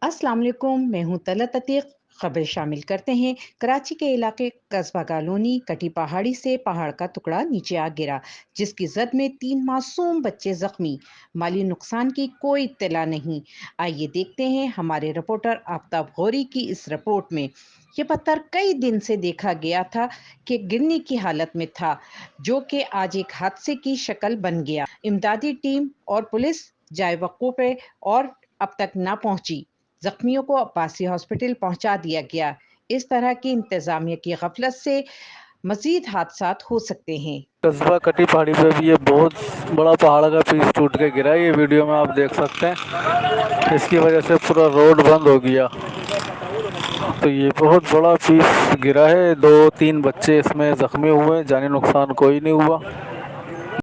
अस्सलाम वालेकुम, मैं हूं तलत अतीक। खबर शामिल करते हैं। कराची के इलाके कस्बा कॉलोनी कटी पहाड़ी से पहाड़ का टुकड़ा नीचे आ गिरा, जिसकी जद में 3 मासूम बच्चे जख्मी। माली नुकसान की कोई इत्तला नहीं। आइए देखते हैं हमारे रिपोर्टर आफ्ताब गौरी की इस रिपोर्ट में। ये पत्थर कई दिन से देखा गया था कि गिरने की हालत में था, जो कि आज एक हादसे की शक्ल बन गया। इमदादी टीम और पुलिस जाए वक़्फ़े पे और अब तक ना पहुंची। जख्मियों को अब्बासी हॉस्पिटल पहुंचा दिया गया। इस तरह की इंतजामिया की गफलत से मजीद हादसात हो सकते हैं। कस्बा कटी पहाड़ी पे भी ये बहुत बड़ा पहाड़ का पीस टूट के गिरा है। ये वीडियो में आप देख सकते हैं। इसकी वजह से पूरा रोड बंद हो गया। तो ये बहुत बड़ा पीस गिरा है। 2-3 बच्चे इसमें जख्मी हुए, जानी नुकसान कोई नहीं हुआ।